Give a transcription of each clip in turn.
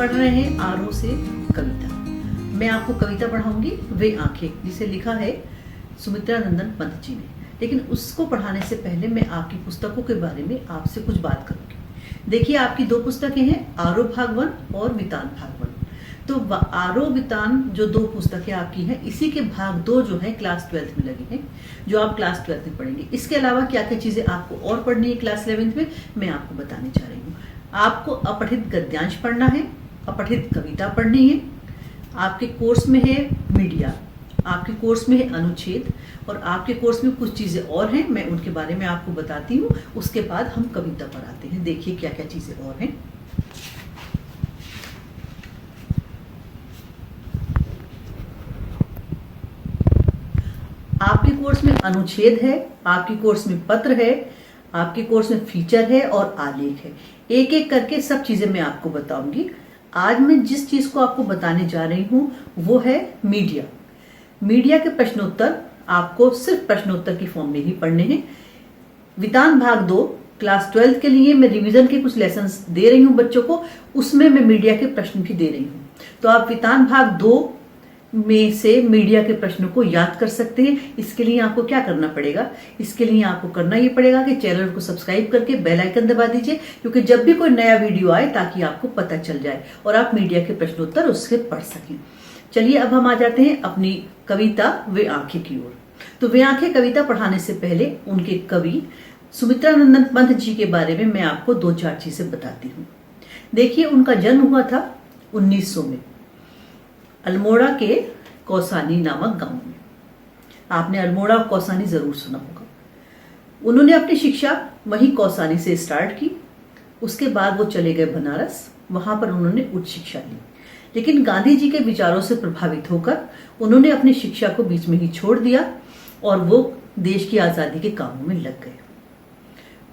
पढ़ रहे हैं आरो से कविता। मैं आपको कविता पढ़ाऊंगी वे आंखें, जिसे लिखा है सुमित्रा नंदन पंत जी ने। लेकिन उसको पढ़ाने से पहले मैं आपकी पुस्तकों के बारे में आपसे कुछ बात करूंगी। देखिए, आपकी दो पुस्तकें हैं, आरो भाग 1 और वितान भाग 1। तो आरो वितान जो दो पुस्तकें आपकी हैं, इसी के भाग 2 जो है क्लास 12th में लगे हैं, जो आप क्लास 12th में पढ़ेंगे। इसके अलावा क्या क्या चीज़ें आपको और पढ़नी है क्लास 11th में, मैं आपको बताने जा रही हूँ। आपको अपठित गद्यांश पढ़ना है, अपठित कविता पढ़नी है, आपके कोर्स में है मीडिया, आपके कोर्स में है अनुच्छेद, और आपके कोर्स में कुछ चीज़ें और हैं, मैं उनके बारे में आपको बताती हूँ। उसके बाद हम कविता पर आते हैं। देखिए क्या क्या चीज़ें और हैं। आपके कोर्स में अनुच्छेद है, आपके कोर्स में पत्र है, आपके कोर्स में फीचर है और आलेख है। एक एक करके सब चीज़ें मैं आपको बताऊंगी। आज मैं जिस चीज़ को आपको बताने जा रही हूँ वो है मीडिया। मीडिया के प्रश्नोत्तर आपको सिर्फ प्रश्नोत्तर की फॉर्म में ही पढ़ने हैं। वितान भाग 2 क्लास 12 के लिए मैं रिवीजन के कुछ लेसन्स दे रही हूँ बच्चों को, उसमें मैं मीडिया के प्रश्न भी दे रही हूँ। तो आप वितान भाग 2 में से मीडिया के प्रश्नों को याद कर सकते हैं। इसके लिए आपको क्या करना पड़ेगा? इसके लिए आपको करना ये पड़ेगा कि चैनल को सब्सक्राइब करके बेल आइकन दबा दीजिए, क्योंकि जब भी कोई नया वीडियो आए ताकि आपको पता चल जाए और आप मीडिया के प्रश्नोत्तर उससे पढ़ सकें। चलिए अब हम आ जाते हैं अपनी कविता वे आंखें की ओर। तो वे आंखें कविता पढ़ाने से पहले उनके कवि सुमित्रा नंदन पंत जी के बारे में मैं आपको 2-4 चीजें बताती हूँ। देखिए, उनका जन्म हुआ था 1900 में अल्मोड़ा के कौसानी नामक गांव में। आपने अल्मोड़ा और कौसानी जरूर सुना होगा। उन्होंने अपनी शिक्षा वहीं कौसानी से स्टार्ट की। उसके बाद वो चले गए बनारस, वहां पर उन्होंने उच्च शिक्षा ली। लेकिन गांधी जी के विचारों से प्रभावित होकर उन्होंने अपनी शिक्षा को बीच में ही छोड़ दिया और वो देश की आज़ादी के कामों में लग गए।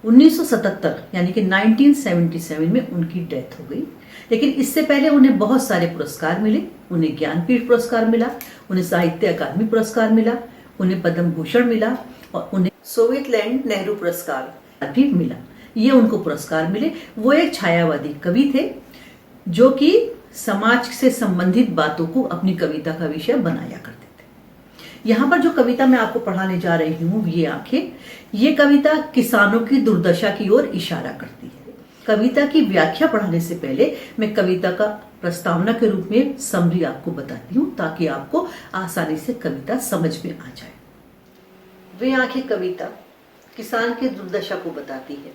1977 यानी कि 1977 में उनकी डेथ हो गई। लेकिन इससे पहले उन्हें बहुत सारे पुरस्कार मिले। उन्हें ज्ञानपीठ पुरस्कार मिला, उन्हें साहित्य अकादमी पुरस्कार मिला, उन्हें पद्म भूषण मिला और उन्हें सोवियत नेहरू पुरस्कार भी मिला। ये उनको पुरस्कार मिले। वो एक छायावादी कवि थे जो कि समाज से संबंधित बातों को अपनी कविता का विषय बनाया करते थे। यहाँ पर जो कविता मैं आपको पढ़ाने जा रही हूँ, ये आंखें, ये कविता किसानों की दुर्दशा की ओर इशारा करती है। कविता की व्याख्या पढ़ाने से पहले मैं कविता का प्रस्तावना के रूप में समरी आपको बताती हूँ, ताकि आपको आसानी से कविता समझ में आ जाए। वे आंखें कविता किसान की दुर्दशा को बताती है।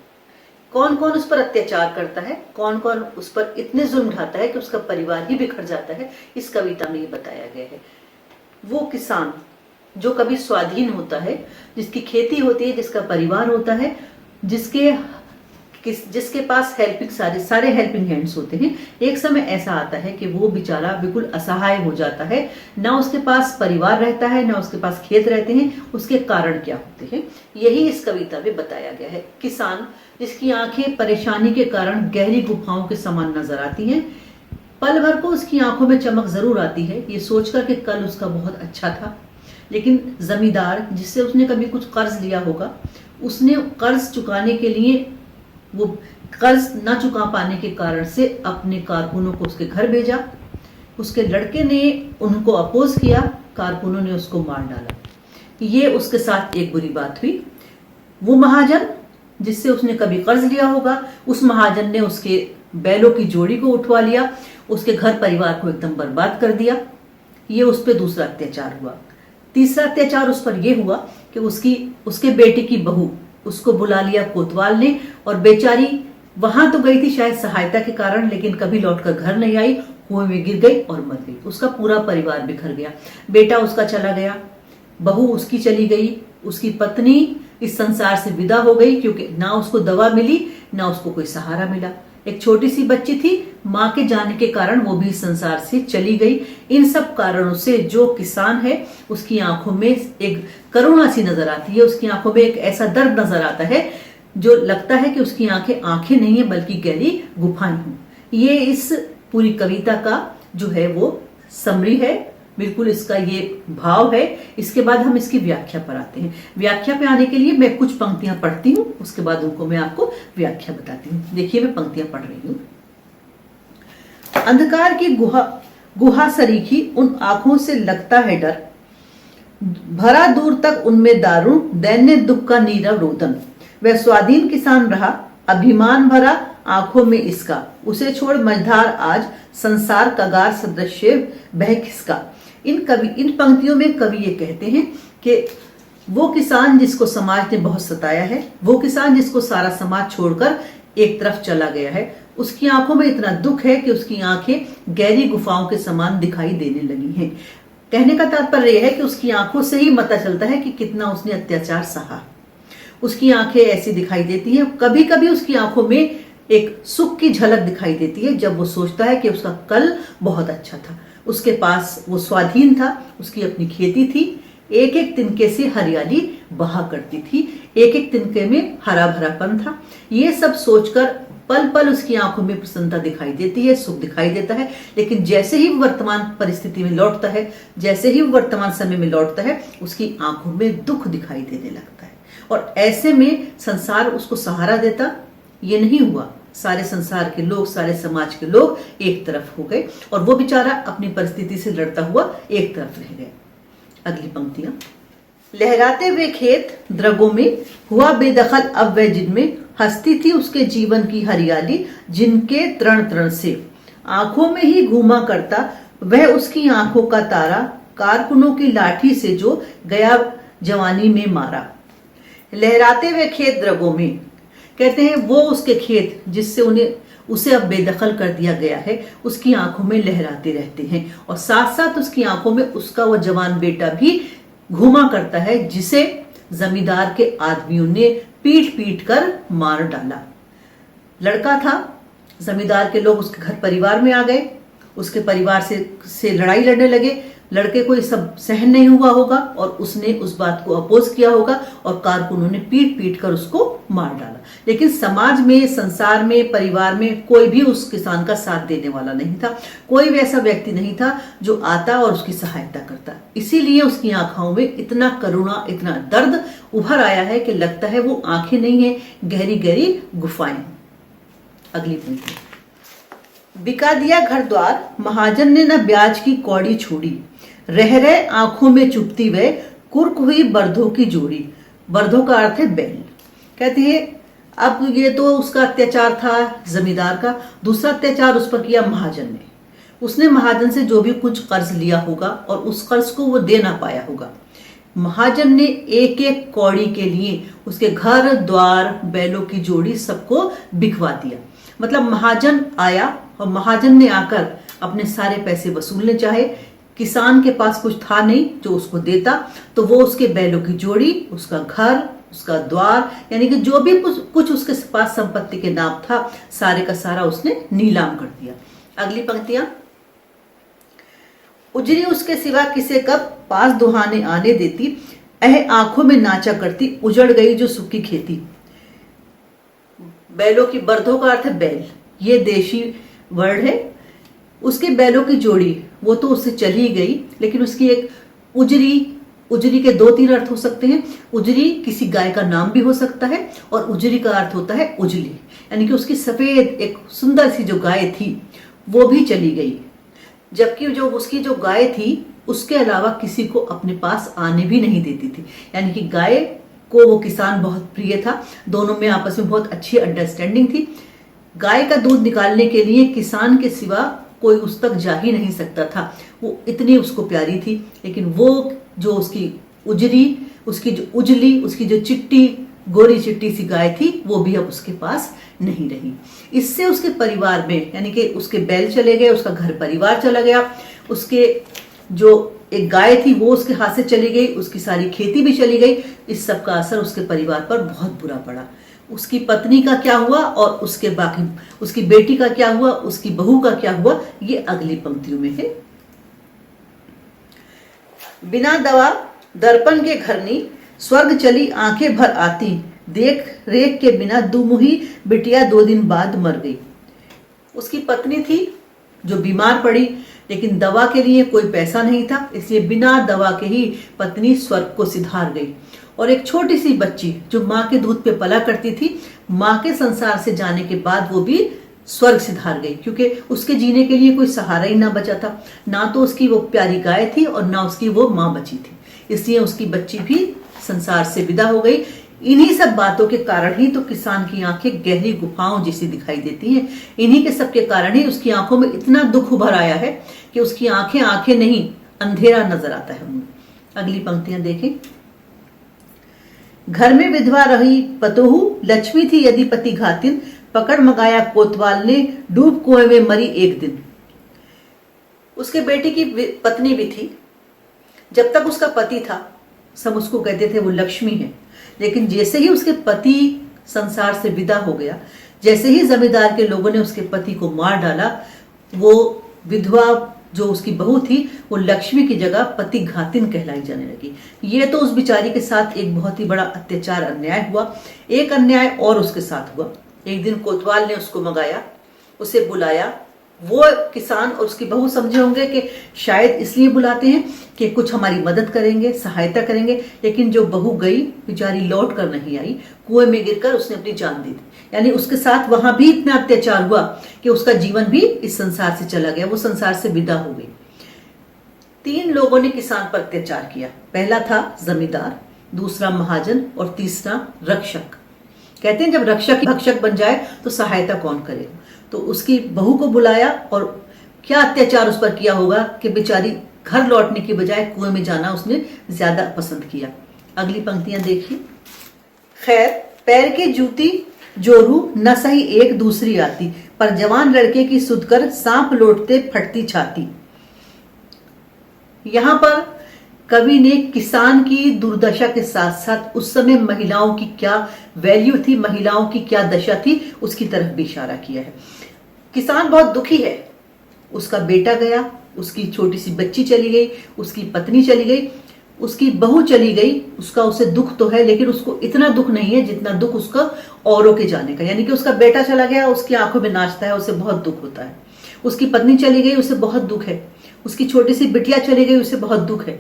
कौन कौन उस पर अत्याचार करता है, कौन कौन उस पर इतने जुल्म ढाता है कि उसका परिवार ही बिखर जाता है, इस कविता में ये बताया गया है। वो किसान जो कभी स्वाधीन होता है, जिसकी खेती होती है, जिसका परिवार होता है, जिसके पास सारे हेल्पिंग हैंड्स होते हैं, एक समय ऐसा आता है कि वो बेचारा बिल्कुल असहाय हो जाता है। ना उसके पास परिवार रहता है, ना उसके पास खेत रहते हैं। उसके कारण क्या होते हैं, यही इस कविता में बताया गया है। किसान जिसकी आंखें परेशानी के कारण गहरी गुफाओं के समान नजर आती हैं। पल भर को उसकी आंखों में चमक जरूर आती है, ये सोचकर कि कल उसका बहुत अच्छा था। लेकिन जमींदार जिससे उसने कभी कुछ कर्ज लिया होगा, उसने कर्ज चुकाने के लिए, वो कर्ज न चुका पाने के कारण से अपने कारकुनों को उसके घर भेजा। उसके लड़के ने उनको अपोज किया, कारकुनों ने उसको मार डाला। ये उसके साथ एक बुरी बात हुई। वो महाजन जिससे उसने कभी कर्ज लिया होगा, उस महाजन ने उसके बैलों की जोड़ी को उठवा लिया, उसके घर परिवार को एकदम बर्बाद कर दिया। ये उस पर दूसरा अत्याचार हुआ। तीसरा अत्याचार उस पर यह हुआ कि उसके बेटे की बहू, उसको बुला लिया कोतवाल ने, और बेचारी वहां तो गई थी शायद सहायता के कारण, लेकिन कभी लौटकर घर नहीं आई, कुएं में गिर गई और मर गई। उसका पूरा परिवार बिखर गया। बेटा उसका चला गया, बहू उसकी चली गई, उसकी पत्नी इस संसार से विदा हो गई, क्योंकि ना उसको दवा मिली, ना उसको कोई सहारा मिला। एक छोटी सी बच्ची थी, माँ के जाने के कारण वो भी इस संसार से चली गई। इन सब कारणों से जो किसान है, उसकी आंखों में एक करुणा सी नजर आती है, उसकी आंखों में एक ऐसा दर्द नजर आता है जो लगता है कि उसकी आंखें नहीं है बल्कि गहरी गुफाएं हैं। ये इस पूरी कविता का जो है वो समरी है, बिल्कुल इसका ये भाव है। इसके बाद हम इसकी व्याख्या पर आते हैं। व्याख्या पे आने के लिए मैं कुछ पंक्तियां पढ़ती हूँ, उसके बाद उनको मैं आपको व्याख्या बताती हूँ। देखिए मैं पंक्तियां पढ़ रही हूँ। अंधकार की गुहा सरीखी उन आंखों से लगता है डर, भरा दूर तक उनमें दारुण दैन्य दुख का नीरव रोदन। वह स्वाधीन किसान रहा, अभिमान भरा आंखों में इसका, उसे छोड़ मझधार आज संसार कगार सदृश्य बह खिसका। इन पंक्तियों में कवि ये कहते हैं कि वो किसान जिसको समाज ने बहुत सताया है, वो किसान जिसको सारा समाज छोड़कर एक तरफ चला गया है, उसकी आंखों में इतना दुख है कि उसकी आंखें गहरी गुफाओं के समान दिखाई देने लगी हैं। कहने का तात्पर्य यह है कि उसकी आंखों से ही पता चलता है कि कितना उसने अत्याचार सहा। उसकी आंखें ऐसी दिखाई देती हैं। कभी कभी उसकी आंखों में एक सुख की झलक दिखाई देती है जब वो सोचता है कि उसका कल बहुत अच्छा था, उसके पास वो स्वाधीन था, उसकी अपनी खेती थी, एक एक तिनके से हरियाली बहा करती थी, एक एक तिनके में हरा भरापन था। ये सब सोचकर पल पल उसकी आंखों में प्रसन्नता दिखाई देती है, सुख दिखाई देता है। लेकिन जैसे ही वो वर्तमान परिस्थिति में लौटता है, जैसे ही वो वर्तमान समय में लौटता है, उसकी आंखों में दुख दिखाई देने लगता है। और ऐसे में संसार उसको सहारा देता, ये नहीं हुआ। सारे संसार के लोग, सारे समाज के लोग एक तरफ हो गए और वो बेचारा अपनी परिस्थिति से लड़ता हुआ एक तरफ रह गया। अगली पंक्तियां। लहराते हुए खेत द्रगों में हुआ बेदखल अब वह, जिनमें हंसती थी उसके जीवन की हरियाली, जिनके तृण तृण से आंखों में ही घूमा करता वह उसकी आंखों का तारा, कारकुनों की लाठी से जो गया जवानी में मारा। लहराते हुए खेत द्रगों में, कहते हैं वो उसके खेत जिससे उसे अब बेदखल कर दिया गया है, उसकी आंखों में लहराते रहते हैं और साथ साथ उसकी आंखों में उसका वो जवान बेटा भी घूमा करता है, जिसे जमींदार के आदमियों ने पीट पीट कर मार डाला। लड़का था, जमींदार के लोग उसके घर परिवार में आ गए, उसके परिवार से लड़ाई लड़ने लगे। लड़के को ये सब सहन नहीं हुआ होगा और उसने उस बात को अपोज किया होगा और कारकुनों ने पीट पीट कर उसको मार डाला। लेकिन समाज में, संसार में, परिवार में कोई भी उस किसान का साथ देने वाला नहीं था। कोई भी ऐसा व्यक्ति नहीं था जो आता और उसकी सहायता करता। इसीलिए उसकी आंखों में इतना करुणा, इतना दर्द उभर आया है कि लगता है वो आंखें नहीं है, गहरी गहरी गुफाएं। अगली पंक्ति। बिका दिया घर द्वार, महाजन ने न ब्याज की कौड़ी छोड़ी, रह रहे आंखों में चुपती वह, कुर्क हुई बर्धों की जोड़ी। बर्धों का अर्थ है बैल। कहते हैं अब ये तो उसका अत्याचार था जमींदार का, दूसरा अत्याचार उस पर किया महाजन ने। उसने महाजन से जो भी कुछ कर्ज लिया होगा और उस कर्ज को वो दे ना पाया होगा। महाजन ने एक एक कौड़ी के लिए उसके घर द्वार, बैलों की जोड़ी सबको बिकवा दिया। मतलब महाजन आया और महाजन ने आकर अपने सारे पैसे वसूलने चाहे। किसान के पास कुछ था नहीं जो उसको देता, तो वो उसके बैलों की जोड़ी, उसका घर, उसका द्वार, यानी कि जो भी कुछ उसके पास संपत्ति के नाम था, सारे का सारा उसने नीलाम कर दिया। अगली पंक्तियां। उजरी उसके सिवा किसे कब पास दुहाने आने देती, आंखों में नाचा करती उजड़ गई जो सुखी खेती। बैलों की, बर्धों का अर्थ है बैल, ये देशी वर्ड है। उसके बैलों की जोड़ी वो तो उससे चली गई, लेकिन उसकी एक उजरी के दो तीन अर्थ हो सकते हैं। उजरी किसी गाय का नाम भी हो सकता है और उजरी का अर्थ होता है उजली, यानी कि उसकी सफेद एक सुंदर सी जो गाय थी वो भी चली गई। जबकि जो उसकी जो गाय थी उसके अलावा किसी को अपने पास आने भी नहीं देती थी। यानी कि गाय को वो किसान बहुत प्रिय था, दोनों में आपस में बहुत अच्छी अंडरस्टैंडिंग थी। गाय का दूध निकालने के लिए किसान के सिवा कोई उस तक जा ही नहीं सकता था, वो इतनी उसको प्यारी थी। लेकिन वो जो उसकी उजरी, उसकी जो उजली, उसकी जो चिट्टी, गोरी चिट्टी सी गाय थी, वो भी अब उसके पास नहीं रही। इससे उसके परिवार में, यानी कि उसके बैल चले गए, उसका घर परिवार चला गया, उसके जो एक गाय थी वो उसके हाथ से चली गई, उसकी सारी खेती भी चली गई। इस सब का असर उसके परिवार पर बहुत बुरा पड़ा। उसकी पत्नी का क्या हुआ और उसके बाकी उसकी बेटी का क्या हुआ, उसकी बहू का क्या हुआ, ये अगली पंक्तियों में है। बिना दवा दर्पण के घरनी, स्वर्ग चली आंखें भर आती, देख रेख के बिना दुमुही बिटिया 2 दिन बाद मर गई। उसकी पत्नी थी जो बीमार पड़ी, लेकिन दवा के लिए कोई पैसा नहीं था, इसलिए बिना दवा के ही पत्नी स्वर्ग को सिधार गई। और एक छोटी सी बच्ची जो माँ के दूध पे पला करती थी, माँ के संसार से जाने के बाद वो भी स्वर्ग से धार गई, क्योंकि उसके जीने के लिए कोई सहारा ही ना बचा था। ना तो उसकी वो प्यारी गाय थी और ना उसकी वो माँ बची थी, इसलिए उसकी बच्ची भी संसार से विदा हो गई। इन्हीं सब बातों के कारण ही तो किसान की आंखें गहरी गुफाओं जैसी दिखाई देती हैं। इन्हीं के सब के कारण ही उसकी आंखों में इतना दुख उभर आया है कि उसकी आंखें आंखें नहीं, अंधेरा नजर आता है उनमें। अगली पंक्तियां देखें। घर में विधवा रही पतोहू, लक्ष्मी थी यदि पति घातिन, पकड़ मगाया कोतवाल ने, डूब कुएं में मरी एक दिन। उसके बेटे की पत्नी भी थी। जब तक उसका पति था सब उसको कहते थे वो लक्ष्मी है, लेकिन जैसे ही उसके पति संसार से विदा हो गया, जैसे ही जमींदार के लोगों ने उसके पति को मार डाला, वो विधवा जो उसकी बहू थी वो लक्ष्मी की जगह पति घातिन कहलाई जाने लगी। ये तो उस बिचारी के साथ एक बहुत ही बड़ा अत्याचार, अन्याय हुआ। एक अन्याय और उसके साथ हुआ। एक दिन कोतवाल ने उसको मंगाया, उसे बुलाया। वो किसान और उसकी बहू समझे होंगे कि शायद इसलिए बुलाते हैं कि कुछ हमारी मदद करेंगे, सहायता करेंगे, लेकिन जो बहू गई बेचारी लौट कर नहीं आई, कुएं में गिरकर उसने अपनी जान दी थी। यानी उसके साथ वहां भी इतना अत्याचार हुआ कि उसका जीवन भी इस संसार से चला गया, वो संसार से विदा हो गई। 3 लोगों ने किसान पर अत्याचार किया। पहला था जमींदार, दूसरा महाजन और तीसरा रक्षक। कहते हैं जब रक्षक भक्षक बन जाए तो सहायता कौन करेगा। तो उसकी बहू को बुलाया और क्या अत्याचार उस पर किया होगा कि बेचारी घर लौटने की बजाय कुएं में जाना उसने ज्यादा पसंद किया। अगली पंक्तियां देखिए। खैर पैर की जूती जोरू न सही एक दूसरी आती, पर जवान लड़के की सुधकर सांप लौटते फटती छाती। यहां पर कवि ने किसान की दुर्दशा के साथ साथ उस समय महिलाओं की क्या वैल्यू थी, महिलाओं की क्या दशा थी, उसकी तरफ भी इशारा किया है। किसान बहुत दुखी है। उसका बेटा गया, उसकी छोटी सी बच्ची चली गई, उसकी पत्नी चली गई, उसकी बहू चली गई। उसका उसे दुख तो है, लेकिन उसको इतना दुख नहीं है जितना दुख उसका औरों के जाने का। यानी कि उसका बेटा चला गया, उसकी आंखों में नाचता है, उसे बहुत दुख होता है। उसकी पत्नी चली गई, उसे बहुत दुख है। उसकी छोटी सी बिटिया चली गई, उसे बहुत दुख है।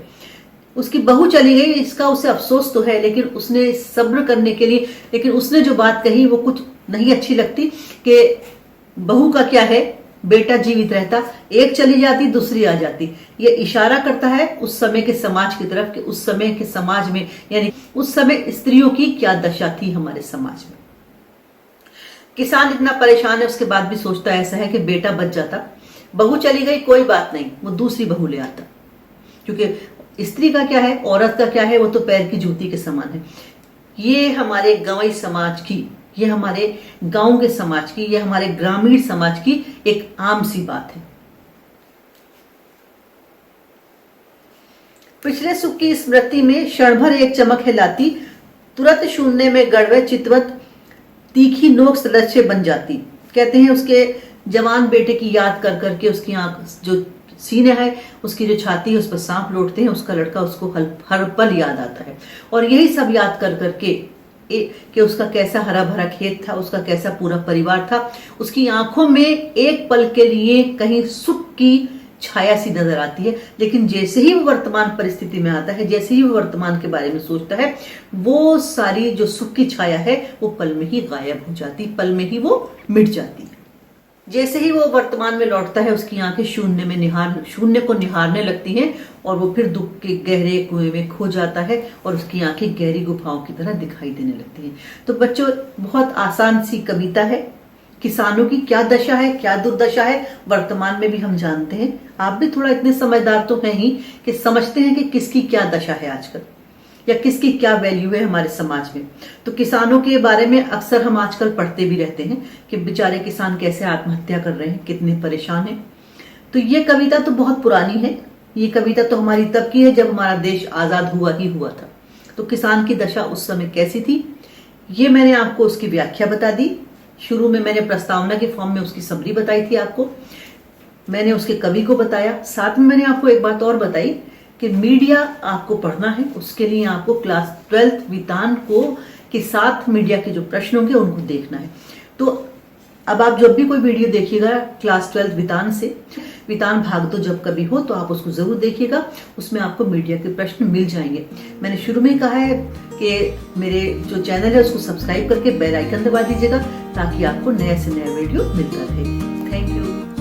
उसकी बहू चली गई, इसका उसे अफसोस तो है, लेकिन उसने सब्र करने के लिए, लेकिन उसने जो बात कही वो कुछ नहीं अच्छी लगती कि बहू का क्या है, बेटा जीवित रहता, एक चली जाती दूसरी आ जाती। ये इशारा करता है उस समय के समाज की तरफ कि उस समय के समाज में, यानी उस समय स्त्रियों की क्या दशा थी हमारे समाज में। किसान इतना परेशान है, उसके बाद भी सोचता ऐसा है कि बेटा बच जाता, बहू चली गई कोई बात नहीं, वो दूसरी बहू ले आता। क्योंकि स्त्री का क्या है, औरत का क्या है, वो तो पैर की जूती के समान है। ये हमारे गंवई समाज की, ये हमारे गांव के समाज की, ये हमारे ग्रामीण समाज की एक आम सी बात है। पिछले सुख की स्मृति में क्षण भर एक चमक है लाती, तुरंत शून्य में गड़वे चितवत तीखी नोक सलच्छे बन जाती। कहते हैं उसके जवान बेटे की याद कर करके उसकी आंख, जो सीने है, उसकी जो छाती है, उस पर सांप लौटते हैं। उसका लड़का उसको हर पल याद आता है, और यही सब याद कर करके कि उसका कैसा हरा भरा खेत था, उसका कैसा पूरा परिवार था। उसकी आंखों में एक पल के लिए कहीं सुख की छाया सी नजर आती है, लेकिन जैसे ही वो वर्तमान परिस्थिति में आता है, जैसे ही वो वर्तमान के बारे में सोचता है, वो सारी जो सुख की छाया है वो पल में ही गायब हो जाती, पल में ही वो मिट जाती है। जैसे ही वो वर्तमान में लौटता है, उसकी आंखें शून्य को निहारने लगती हैं, और वो फिर दुख के गहरे कुएं में खो जाता है, और उसकी आंखें गहरी गुफाओं की तरह दिखाई देने लगती हैं। तो बच्चों, बहुत आसान सी कविता है। किसानों की क्या दशा है, क्या दुर्दशा है, वर्तमान में भी हम जानते हैं। आप भी थोड़ा इतने समझदार तो हैं ही कि समझते हैं कि किसकी क्या दशा है आजकल, या किसकी क्या वैल्यू है हमारे समाज में। तो किसानों के बारे में अक्सर हम आजकल पढ़ते भी रहते हैं कि बेचारे किसान कैसे आत्महत्या कर रहे हैं, कितने परेशान हैं। तो ये कविता तो बहुत पुरानी है। ये कविता तो हमारी तब की है जब हमारा देश आजाद हुआ ही हुआ था। तो किसान की दशा उस समय कैसी थी, ये मैंने आपको उसकी व्याख्या बता दी। शुरू में मैंने प्रस्तावना के फॉर्म में उसकी समरी बताई थी आपको, मैंने उसके कवि को बताया। साथ में मैंने आपको एक बात और बताई कि मीडिया आपको पढ़ना है, उसके लिए आपको क्लास 12th वितान को के साथ मीडिया के जो प्रश्न होंगे उनको देखना है। तो अब आप जब भी कोई वीडियो देखिएगा क्लास 12 वितान से, वितान भाग 2 जब कभी हो तो आप उसको जरूर देखिएगा, उसमें आपको मीडिया के प्रश्न मिल जाएंगे। मैंने शुरू में कहा है कि मेरे जो चैनल है उसको सब्सक्राइब करके बेल आइकन दबा दीजिएगा ताकि आपको नए से नया वीडियो मिलता रहे। Thank you.